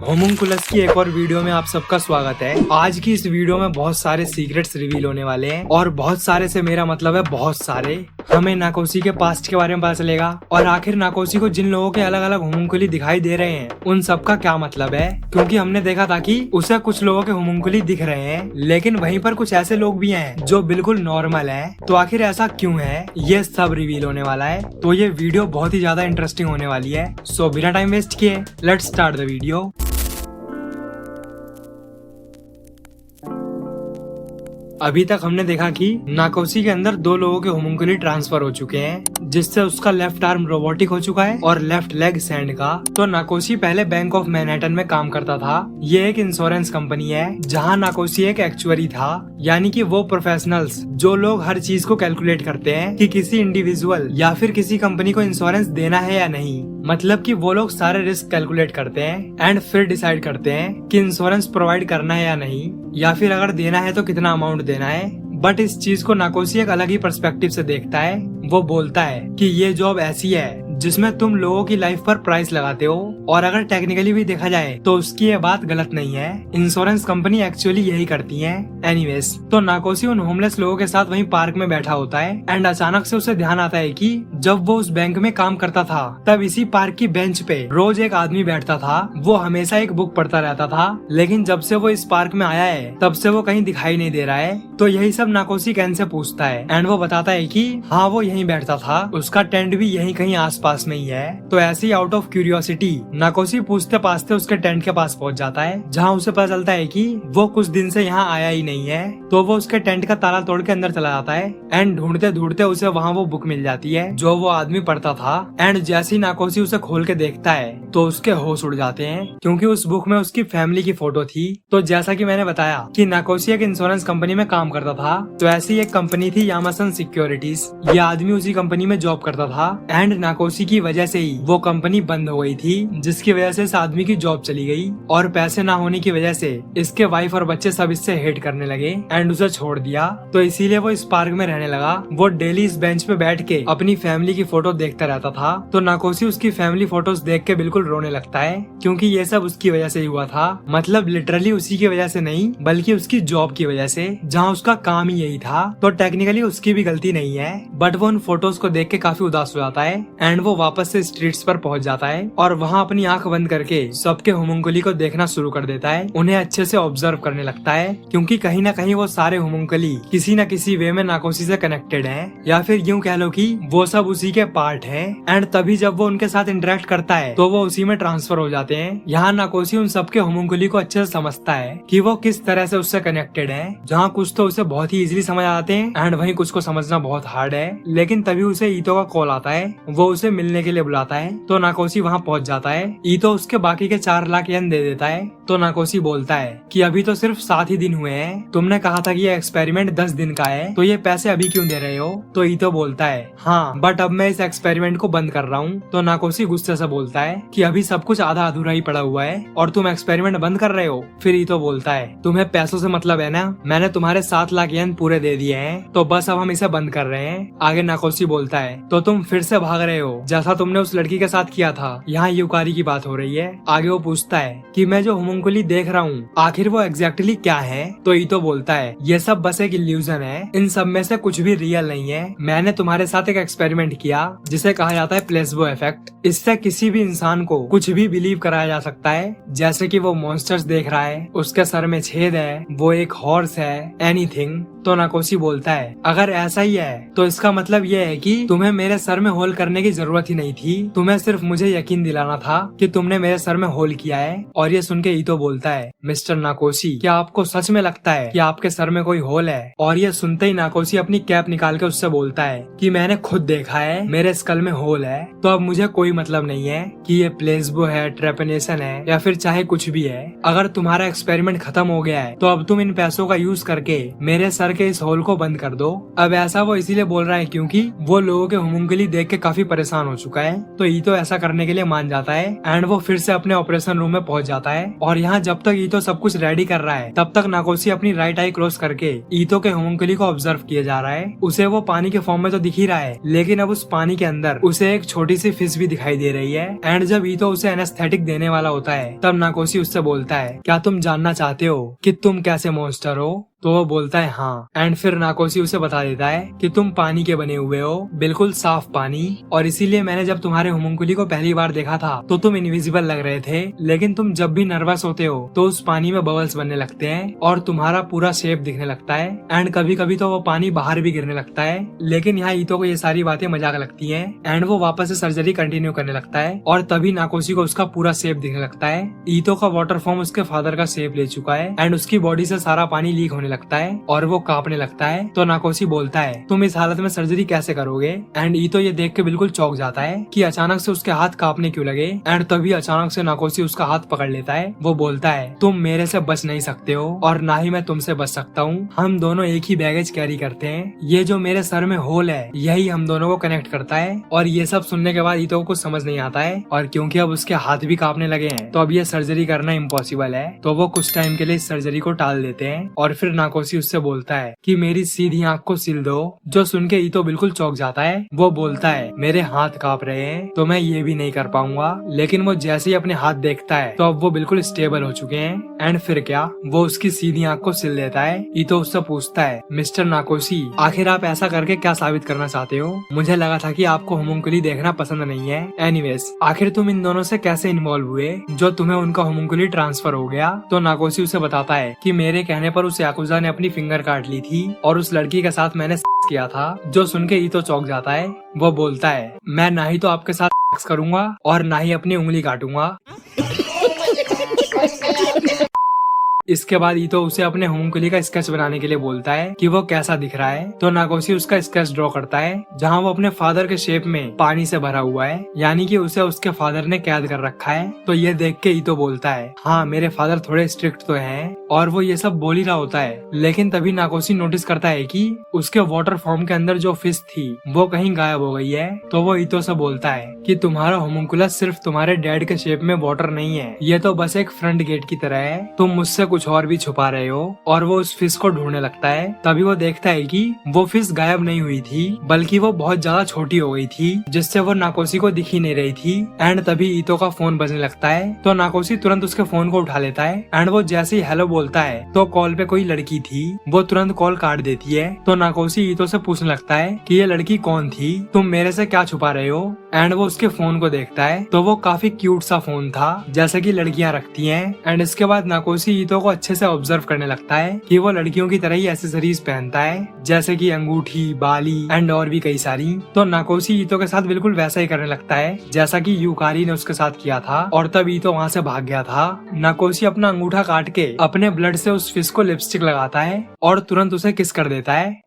होमुंकुलस की एक और वीडियो में आप सबका स्वागत है। आज की इस वीडियो में बहुत सारे सीक्रेट्स रिवील होने वाले हैं और बहुत सारे से मेरा मतलब है बहुत सारे। हमें नाकोसी के पास्ट के बारे में पता चलेगा और आखिर नाकोसी को जिन लोगों के अलग अलग होमुंकुली दिखाई दे रहे हैं उन सब का क्या मतलब है, क्योंकि हमने देखा था कि उसे कुछ लोगों के होमुंकुली दिख रहे हैं लेकिन वहीं पर कुछ ऐसे लोग भी हैं जो बिल्कुल नॉर्मल है। तो आखिर ऐसा क्यों है, ये सब रिवील होने वाला है। तो ये वीडियो बहुत ही ज्यादा इंटरेस्टिंग होने वाली है। सो बिना टाइम वेस्ट किए लेट्स स्टार्ट द वीडियो। अभी तक हमने देखा कि नाकोसी के अंदर दो लोगों के होमुंकुली ट्रांसफर हो चुके हैं, जिससे उसका लेफ्ट आर्म रोबोटिक हो चुका है और लेफ्ट लेग सैंड का। तो नाकोसी पहले बैंक ऑफ मैनहट्टन में काम करता था। ये एक इंश्योरेंस कंपनी है जहां नाकोसी एक एक्चुअरी था, यानी कि वो प्रोफेशनल्स जो लोग हर चीज को कैलकुलेट करते हैं कि किसी इंडिविजुअल या फिर किसी कंपनी को इंश्योरेंस देना है या नहीं। मतलब कि वो लोग सारे रिस्क कैलकुलेट करते हैं एंड फिर डिसाइड करते हैं कि इंश्योरेंस प्रोवाइड करना है या नहीं, या फिर अगर देना है तो कितना अमाउंट देना है। बट इस चीज को नाकोसी एक अलग ही पर्सपेक्टिव से देखता है। वो बोलता है कि ये जॉब ऐसी है जिसमें तुम लोगों की लाइफ पर प्राइस लगाते हो, और अगर टेक्निकली भी देखा जाए तो उसकी ये बात गलत नहीं है। इंश्योरेंस कंपनी एक्चुअली यही करती है। एनीवेज, तो नाकोसी उन होमलेस लोगों के साथ वहीं पार्क में बैठा होता है एंड अचानक से उसे ध्यान आता है कि जब वो उस बैंक में काम करता था तब इसी पार्क की बेंच पे रोज एक आदमी बैठता था। वो हमेशा एक बुक पढ़ता रहता था, लेकिन जब से वो इस पार्क में आया है तब से वो कहीं दिखाई नहीं दे रहा है। तो यही सब नाकोसी कैन से पूछता है एंड वो बताता है कि हाँ, वो यहीं बैठता था, उसका टेंट भी यहीं कहीं आसपास में ही है। तो ऐसे ही आउट ऑफ क्यूरियोसिटी नाकोसी पूछते पाछते उसके टेंट के पास पहुंच जाता है, जहाँ उसे पता चलता है कि वो कुछ दिन से यहाँ आया ही नहीं है। तो वो उसके टेंट का ताला तोड़ के अंदर चला जाता है एंड ढूंढते ढूंढते उसे वहाँ वो बुक मिल जाती है जो वो आदमी पढ़ता था। एंड जैसे ही नाकोसी उसे खोल के देखता है तो उसके होश उड़ जाते हैं, क्योंकि उस बुक में उसकी फैमिली की फोटो थी। तो जैसा कि मैंने बताया कि नाकोसी एक इंश्योरेंस कंपनी में काम करता था, तो ऐसी एक कंपनी थी यामासन सिक्योरिटीज। ये आदमी उसी कंपनी में जॉब करता था एंड नाकोसी की वजह से ही वो कंपनी बंद हो गई थी, जिसकी वजह से इस आदमी की जॉब चली गई और पैसे ना होने की वजह से इसके वाइफ और बच्चे सब इससे हेट करने लगे एंड उसे छोड़ दिया। तो इसीलिए वो इस पार्क में रहने लगा। वो डेली इस बेंच पे बैठ के अपनी फैमिली की फोटो देखता रहता था। तो नाकोसी उसकी फैमिली फोटोज देख के बिल्कुल रोने लगता है, क्योंकि ये सब उसकी वजह से ही हुआ था। मतलब लिटरली उसी की वजह से नहीं, बल्कि उसकी जॉब की वजह से, जहाँ उसका काम ही यही था। तो टेक्निकली उसकी भी गलती नहीं है, बट वो उन फोटोज को देख के काफी उदास हो जाता है एंड वो वापस से स्ट्रीट्स पर पहुंच जाता है और वहाँ अपनी आंख बंद करके सबके होमुंकुली को देखना शुरू कर देता है। उन्हें अच्छे से ऑब्जर्व करने लगता है, क्योंकि कहीं ना कहीं वो सारे होमुंकुली किसी न किसी वे में नाकोसी से कनेक्टेड हैं, या फिर यूं कह लो कि वो सब उसी के पार्ट हैं। एंड तभी जब वो उनके साथ इंटरेक्ट करता है तो वो उसी में ट्रांसफर हो जाते हैं। यहाँ नाकोसी उन सबके होमुंकुली को अच्छे से समझता है कि वो किस तरह से उससे कनेक्टेड है। जहाँ कुछ तो उसे बहुत ही इजीली समझ आते हैं एंड वहीं कुछ को समझना बहुत हार्ड है। लेकिन तभी उसे ईतो का कॉल आता है, वो उसे मिलने के लिए बुलाता है। तो नाकोसी वहाँ पहुँच जाता है। ईतो उसके बाकी के 4 लाख येन दे देता है। तो नाकोसी बोलता है कि अभी तो सिर्फ 7 ही दिन हुए हैं, तुमने कहा था कि ये एक्सपेरिमेंट 10 दिन का है, तो ये पैसे अभी क्यों दे रहे हो? तो ईतो बोलता है हाँ, बट अब मैं इस एक्सपेरिमेंट को बंद कर रहा हूँ। तो नाकोसी गुस्से से बोलता है कि अभी सब कुछ आधा अधूरा ही पड़ा हुआ है और तुम एक्सपेरिमेंट बंद कर रहे हो। फिर ईतो बोलता है तुम्हें पैसों से मतलब है ना, मैंने तुम्हारे 7 लाख येन पूरे दे दिए हैं, तो बस अब हम इसे बंद कर रहे हैं। आगे नाकोसी बोलता है तो तुम फिर से भाग रहे हो, जैसा तुमने उस लड़की के साथ किया था। यहाँ यूकारी की बात हो रही है। आगे वो पूछता है कि मैं जो होमुंकुली देख रहा हूँ आखिर वो एग्जैक्टली क्या है? तो ईतो बोलता है ये सब बस एक इल्यूजन है, इन सब में से कुछ भी रियल नहीं है। मैंने तुम्हारे साथ एक एक्सपेरिमेंट किया जिसे कहा जाता है प्लेसबो इफेक्ट। इससे किसी भी इंसान को कुछ भी बिलीव कराया जा सकता है, जैसे कि वो मॉन्स्टर्स देख रहा है, उसके सर में छेद है, वो एक हॉर्स है, एनीथिंग। तो नाकोसी बोलता है अगर ऐसा ही है तो इसका मतलब ये है कि तुम्हें मेरे सर में होल करने की जरूरत ही नहीं थी, तुम्हें सिर्फ मुझे यकीन दिलाना था कि तुमने मेरे सर में होल किया है। और ये सुन के ईतो बोलता है मिस्टर नाकोसी, क्या आपको सच में लगता है कि आपके सर में कोई होल है? और ये सुनते ही नाकोसी अपनी कैप निकाल के उससे बोलता है कि मैंने खुद देखा है, मेरे स्कल में होल है। तो अब मुझे कोई मतलब नहीं है कि ये प्लेसबो है, ट्रेपनेशन है, या फिर चाहे कुछ भी है। अगर तुम्हारा एक्सपेरिमेंट खत्म हो गया है तो अब तुम इन पैसों का यूज करके मेरे सर करके इस होल को बंद कर दो। अब ऐसा वो इसीलिए बोल रहा है क्योंकि वो लोगों के होमुंकुली देख के काफी परेशान हो चुका है। तो ईतो ऐसा करने के लिए मान जाता है एंड वो फिर से अपने ऑपरेशन रूम में पहुंच जाता है। और यहाँ जब तक ईतो सब कुछ रेडी कर रहा है तब तक नाकोशी अपनी राइट आई क्लोज करके ईतो के होमुंकुली को ऑब्जर्व किया जा रहा है। उसे वो पानी के फॉर्म में तो दिख ही रहा है, लेकिन अब उस पानी के अंदर उसे एक छोटी सी फिश भी दिखाई दे रही है। एंड जब ईतो उसे एनेस्थेटिक देने वाला होता है तब नाकोशी उससे बोलता है, क्या तुम जानना चाहते हो कि तुम कैसे मॉन्स्टर हो? तो वो बोलता है हाँ। एंड फिर नाकोशी उसे बता देता है कि तुम पानी के बने हुए हो, बिल्कुल साफ पानी, और इसीलिए मैंने जब तुम्हारे होमुंकुली को पहली बार देखा था तो तुम इनविजिबल लग रहे थे, लेकिन तुम जब भी नर्वस होते हो तो उस पानी में बबल्स बनने लगते हैं और तुम्हारा पूरा शेप दिखने लगता है। एंड कभी कभी तो वो पानी बाहर भी गिरने लगता है। लेकिन यहाँ ईतो को ये सारी बातें मजाक लगती है एंड वो वापस से सर्जरी कंटिन्यू करने लगता है। और तभी नाकोशी को उसका पूरा शेप दिखने लगता है। ईतो का वाटर फॉर्म उसके फादर का शेप ले चुका है एंड उसकी बॉडी से सारा पानी लीक होने लगता है और वो कांपने लगता है। तो नाकोशी बोलता है, तुम इस हालत में सर्जरी कैसे करोगे? एंड ईतो ये देख के बिल्कुल चौंक जाता है कि अचानक से उसके हाथ कांपने क्यों लगे। एंड तभी अचानक से नाकोशी उसका हाथ पकड़ लेता है। वो बोलता है, तुम मेरे से बच नहीं सकते हो और ना ही मैं तुमसे बच सकता हूँ। हम दोनों एक ही बैगेज कैरी करते हैं। ये जो मेरे सर में होल है यही हम दोनों को कनेक्ट करता है। और ये सब सुनने के बाद ईतो को कुछ समझ नहीं आता है और क्योंकि अब उसके हाथ भी कांपने लगे हैं तो अब ये सर्जरी करना इम्पॉसिबल है। तो वो कुछ टाइम के लिए इस सर्जरी को टाल देते हैं और फिर नाकोशी उससे बोलता है कि मेरी सीधी आंख को सिल दो। जो सुन के ईतो बिल्कुल चौंक जाता है। वो बोलता है, मेरे हाथ कांप रहे हैं तो मैं ये भी नहीं कर पाऊंगा। लेकिन वो जैसे ही अपने हाथ देखता है तो अब वो बिल्कुल स्टेबल हो चुके हैं। एंड फिर क्या, वो उसकी सीधी आंख को सिल देता है। ईतो उससे पूछता है, मिस्टर नाकोशी, आखिर आप ऐसा करके क्या साबित करना चाहते हो? मुझे लगा था कि आपको होमुंकुली देखना पसंद नहीं है। एनीवेज, आखिर तुम इन दोनों से कैसे इन्वॉल्व हुए जो तुम्हें उनका होमुंकुली ट्रांसफर हो गया? तो नाकोशी उसे बताता है कि मेरे कहने पर उस याकुजा ने अपनी फिंगर काट ली थी और उस लड़की के साथ मैंने किया था। जो सुन के ईतो चौंक जाता है। वो बोलता है, मैं ना ही तो आपके साथ करूंगा और ना ही अपनी उंगली काटूंगा। इसके बाद ईतो उसे अपने होमुंकुली का स्केच बनाने के लिए बोलता है कि वो कैसा दिख रहा है। तो नाकोशी उसका स्केच ड्रॉ करता है जहां वो अपने फादर के शेप में पानी से भरा हुआ है, यानी कि उसे उसके फादर ने कैद कर रखा है। तो ये देख के ईतो बोलता है, हाँ मेरे फादर थोड़े स्ट्रिक्ट तो हैं। और वो ये सब बोल ही रहा होता है, लेकिन तभी नाकोशी नोटिस करता है कि उसके वाटर फॉर्म के अंदर जो फिश थी वो कहीं गायब हो गई है। तो वो ईतो से बोलता है कि तुम्हारा होमुंकुलस सिर्फ तुम्हारे डैड के शेप में वाटर नहीं है, ये तो बस एक फ्रंट गेट की तरह है। तुम मुझसे कुछ और भी छुपा रहे हो। और वो उस फिश को ढूंढने लगता है। तभी वो देखता है कि वो फिश गायब नहीं हुई थी, बल्कि वो बहुत ज्यादा छोटी हो गई थी, जिससे वो नाकोशी को दिख ही नहीं रही थी। एंड तभी ईतो का फोन बजने लगता है। तो नाकोशी तुरंत उसके फोन को उठा लेता है। एंड वो जैसे ही हेलो बोलता है तो कॉल पे कोई लड़की थी। वो तुरंत कॉल काट देती है। तो नाकोशी ईतो से पूछने लगता है कि ये लड़की कौन थी, तुम मेरे से क्या छुपा रहे हो? एंड वो उसके फोन को देखता है तो वो काफी क्यूट सा फोन था, जैसे कि लड़कियां रखती हैं। एंड इसके बाद नाकोशी ईतो को अच्छे से ऑब्जर्व करने लगता है कि वो लड़कियों की तरह ही एसेसरीज पहनता है, जैसे कि अंगूठी, बाली एंड और भी कई सारी। तो नाकोशी ईतो के साथ बिल्कुल वैसा ही करने लगता है जैसा कि यूकारी ने उसके साथ किया था। और तब ईतो वहाँ से भाग गया था। नाकोशी अपना अंगूठा काट के अपने ब्लड से उस फिश को लिपस्टिक लगाता है और तुरंत उसे किस कर देता है।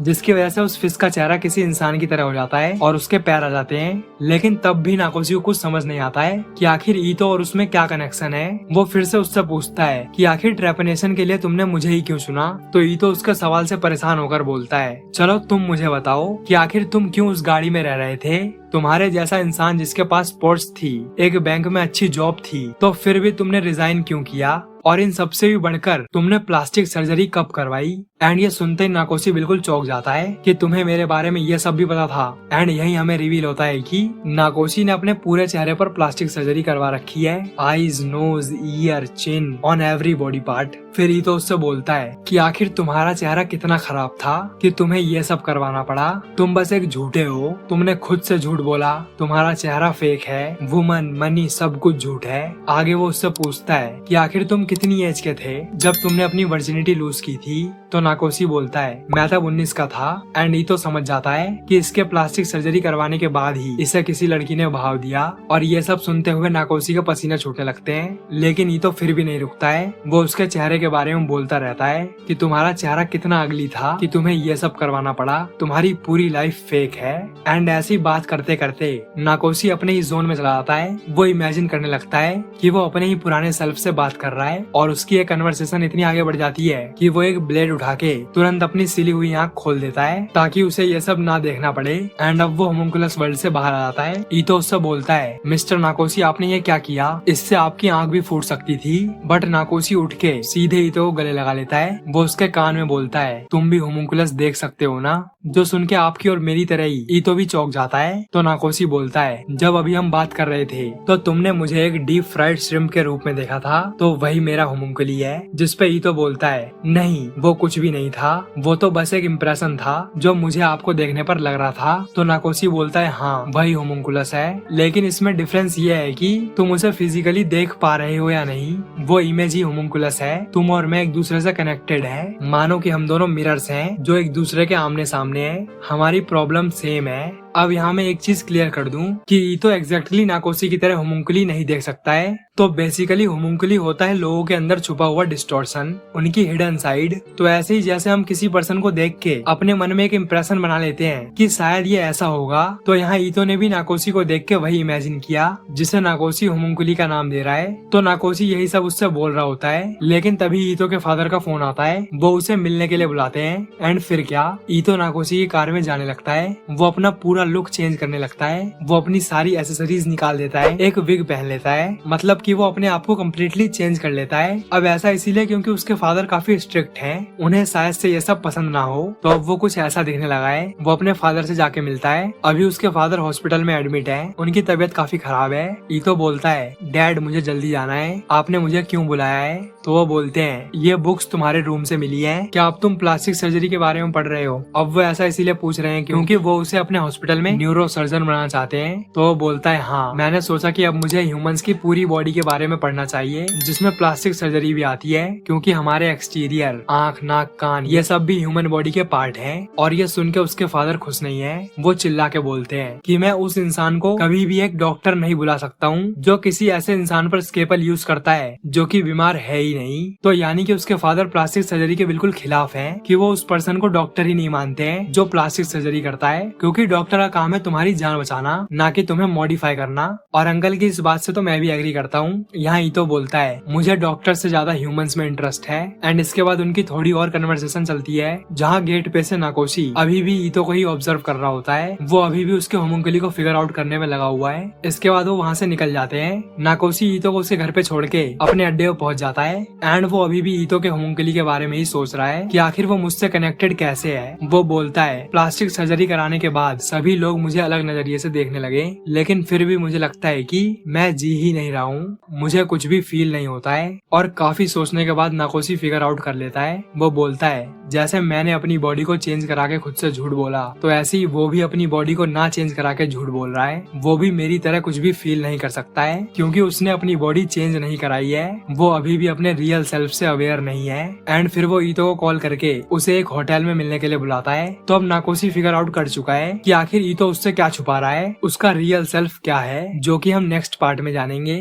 जिसकी वजह से उस फिश का चेहरा किसी इंसान की तरह हो जाता है और उसके पैर आ जाते हैं। लेकिन तब भी नाकोशी को कुछ समझ नहीं आता है कि आखिर ईतो और उसमें क्या कनेक्शन है। वो फिर से उससे पूछता है कि आखिर ट्रेपनेशन के लिए तुमने मुझे ही क्यों चुना? तो ईतो उसके सवाल से परेशान होकर बोलता है, चलो तुम मुझे बताओ कि आखिर तुम क्यों उस गाड़ी में रह रहे थे? तुम्हारे जैसा इंसान जिसके पास स्पोर्ट्स थी, एक बैंक में अच्छी जॉब थी, तो फिर भी तुमने रिजाइन क्यों किया? और इन सबसे भी बढ़कर तुमने प्लास्टिक सर्जरी कब करवाई? एंड ये सुनते ही नाकोशी बिल्कुल चौंक जाता है कि तुम्हें मेरे बारे में ये सब भी पता था। एंड यही हमें रिवील होता है कि नाकोशी ने अपने पूरे चेहरे पर प्लास्टिक सर्जरी करवा रखी है, eyes, nose, ear, chin, on every body part. फिर ही तो उससे बोलता है कि आखिर तुम्हारा चेहरा कितना खराब था कि तुम्हें ये सब करवाना पड़ा। तुम बस एक झूठे हो, तुमने खुद से झूठ बोला, तुम्हारा चेहरा फेक है, वुमन, मनी सब कुछ झूठ है। आगे वो उससे पूछता है कि आखिर तुम कितनी एज के थे जब तुमने अपनी वर्जिनिटी लूज की थी? तो नाकोशी बोलता है मैं तब 19 का था। एंड ईतो समझ जाता है कि इसके प्लास्टिक सर्जरी करवाने के बाद ही इसे किसी लड़की ने भाव दिया। और ये सब सुनते हुए नाकोशी का पसीना छूटने लगते हैं, लेकिन ईतो फिर भी नहीं रुकता है। वो उसके चेहरे के बारे में बोलता रहता है कि तुम्हारा चेहरा कितना अगली था कि तुम्हें ये सब करवाना पड़ा, तुम्हारी पूरी लाइफ फेक है। एंड ऐसी बात करते करते नाकोशी अपने ही जोन में चला जाता है। वो इमेजिन करने लगता है कि वो अपने ही पुराने सेल्फ से बात कर रहा है और उसकी एक कन्वर्सेशन इतनी आगे बढ़ जाती है कि वो एक ब्लेड उठा के तुरंत अपनी सिली हुई आंख खोल देता है ताकि उसे ये सब ना देखना पड़े। एंड अब वो होमुंकुलस वर्ल्ड से बाहर आ जाता है। ईतो उससे बोलता है मिस्टर नाकोशी आपने ये क्या किया, इससे आपकी आंख भी फूट सकती थी। बट नाकोशी उठ के सीधे ईतो को गले लगा लेता है। वो उसके कान में बोलता है तुम भी होमुंकुलस देख सकते हो ना, जो सुन के आपकी और मेरी तरह ही ईतो भी चौंक जाता है। तो नाकोशी बोलता है जब अभी हम बात कर रहे थे तो तुमने मुझे एक डीप फ्राइड श्रिम्प के रूप में देखा था, तो वही मेरा होमुंकुली है। जिस पे ईतो बोलता है नहीं वो कुछ भी नहीं था, वो तो बस एक इम्प्रेशन था जो मुझे आपको देखने पर लग रहा था। तो नाकोशी बोलता है हाँ वही होमुंकुलस है, लेकिन इसमें डिफरेंस ये है कि तुम उसे फिजिकली देख पा रहे हो या नहीं, वो इमेज ही होमुंकुलस है। तुम और मैं एक दूसरे से कनेक्टेड है, मानो कि हम दोनों मिरर्स हैं जो एक दूसरे के आमने सामने है। हमारी प्रॉब्लम सेम है। अब यहाँ मैं एक चीज क्लियर कर दूं कि ईतो एग्जैक्टली नाकोशी की तरह होमुंकुली नहीं देख सकता है। तो बेसिकली होमुंकुली होता है लोगों के अंदर छुपा हुआ डिस्टॉर्शन, उनकी हिडन साइड। तो ऐसे ही जैसे हम किसी पर्सन को देख के अपने मन में एक इम्प्रेशन बना लेते हैं कि शायद ये ऐसा होगा, तो यहाँ ईतो ने भी नाकोशी को देख के वही इमेजिन किया जिसे नाकोशी होमुंकुली का नाम दे रहा है। तो नाकोशी यही सब उससे बोल रहा होता है, लेकिन तभी ईतो के फादर का फोन आता है। वो उसे मिलने के लिए बुलाते हैं। एंड फिर क्या, ईतो नाकोशी की कार में जाने लगता है। वो अपना पूरा लुक चेंज करने लगता है। वो अपनी सारी एसेसरीज निकाल देता है, एक विग पहन लेता है, मतलब कि वो अपने आप को कम्प्लीटली चेंज कर लेता है। अब ऐसा इसीलिए क्योंकि उसके फादर काफी स्ट्रिक्ट हैं, उन्हें शायद से ये सब पसंद ना हो। तो अब वो कुछ ऐसा दिखने लगा है। वो अपने फादर से जाके मिलता है। अभी उसके फादर हॉस्पिटल में एडमिट है, उनकी तबीयत काफी खराब है। ईतो बोलता है डैड मुझे जल्दी जाना है, आपने मुझे क्यों बुलाया है। तो वो बोलते हैं ये बुक्स तुम्हारे रूम से मिली है, क्या अब तुम प्लास्टिक सर्जरी के बारे में पढ़ रहे हो। अब वो ऐसा इसीलिए पूछ रहे हैं क्योंकि वो उसे अपने हॉस्पिटल में न्यूरो सर्जन बनाना चाहते हैं। तो वो बोलता है हाँ मैंने सोचा कि अब मुझे ह्यूमंस की पूरी बॉडी के बारे में पढ़ना चाहिए, जिसमें प्लास्टिक सर्जरी भी आती है, क्योंकि हमारे एक्सटीरियर आँख नाक कान ये सब भी ह्यूमन बॉडी के पार्ट हैं। और ये सुन के उसके फादर खुश नहीं है। वो चिल्ला के बोलते हैं कि मैं उस इंसान को कभी भी एक डॉक्टर नहीं बुला सकता हूँ जो किसी ऐसे इंसान पर स्केपल यूज करता है जो कि बीमार है ही नहीं। तो यानी कि उसके फादर प्लास्टिक सर्जरी के बिल्कुल खिलाफ हैं कि वो उस पर्सन को डॉक्टर ही नहीं मानते हैं जो प्लास्टिक सर्जरी करता है, क्योंकि डॉक्टर का काम है तुम्हारी जान बचाना, ना कि तुम्हें मॉडिफाई करना। और अंकल की इस बात से तो मैं भी एग्री करता हूँ। यहाँ ईतो बोलता है मुझे डॉक्टर से ज्यादा ह्यूमंस में इंटरेस्ट है। एंड इसके बाद उनकी थोड़ी और कन्वर्सेशन चलती है, जहाँ गेट पे से नाकोशी अभी भी ईतो को ही ऑब्जर्व कर रहा होता है। वो अभी भी उसके होमुंकुली को फिगर आउट करने में लगा हुआ है। इसके बाद वो वहाँ से निकल जाते हैं। नाकोशी ईतो को उसके घर पे छोड़ के अपने अड्डे पे पहुंच जाता है। एंड वो अभी भी ईतो के होमुंकुली के बारे में ही सोच रहा है कि आखिर वो मुझसे कनेक्टेड कैसे है। वो बोलता है प्लास्टिक सर्जरी कराने के बाद सभी लोग मुझे अलग नजरिए से देखने लगे, लेकिन फिर भी मुझे लगता है कि मैं जी ही नहीं रहा हूँ, मुझे कुछ भी फील नहीं होता है। और काफी सोचने के बाद नाकोशी फिगर आउट कर लेता है। वो बोलता है जैसे मैंने अपनी बॉडी को चेंज करा के खुद से झूठ बोला, तो ऐसे ही वो भी अपनी बॉडी को ना चेंज करा के झूठ बोल रहा है। वो भी मेरी तरह कुछ भी फील नहीं कर सकता है, क्योंकि उसने अपनी बॉडी चेंज नहीं कराई है। वो अभी भी अपने रियल सेल्फ से अवेयर नहीं है। एंड फिर वो ईतो को कॉल करके उसे एक होटल में मिलने के लिए बुलाता है। तो अब नाकोशी फिगर आउट कर चुका है कि आखिर ईतो उससे क्या छुपा रहा है, उसका रियल सेल्फ क्या है, जो कि हम नेक्स्ट पार्ट में जानेंगे।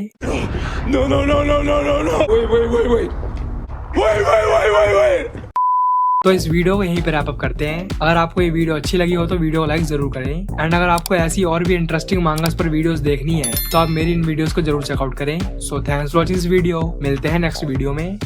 No, no, no, no, no, no, no. Wait. तो इस वीडियो को यहीं पे रैप अप करते हैं। अगर आपको ये वीडियो अच्छी लगी हो तो वीडियो को लाइक जरूर करें। एंड अगर आपको ऐसी और भी इंटरेस्टिंग मांगास पर वीडियोस देखनी है तो आप मेरी इन वीडियोस को जरूर चेकआउट करें। So thanks for watching this video. मिलते हैं नेक्स्ट वीडियो में।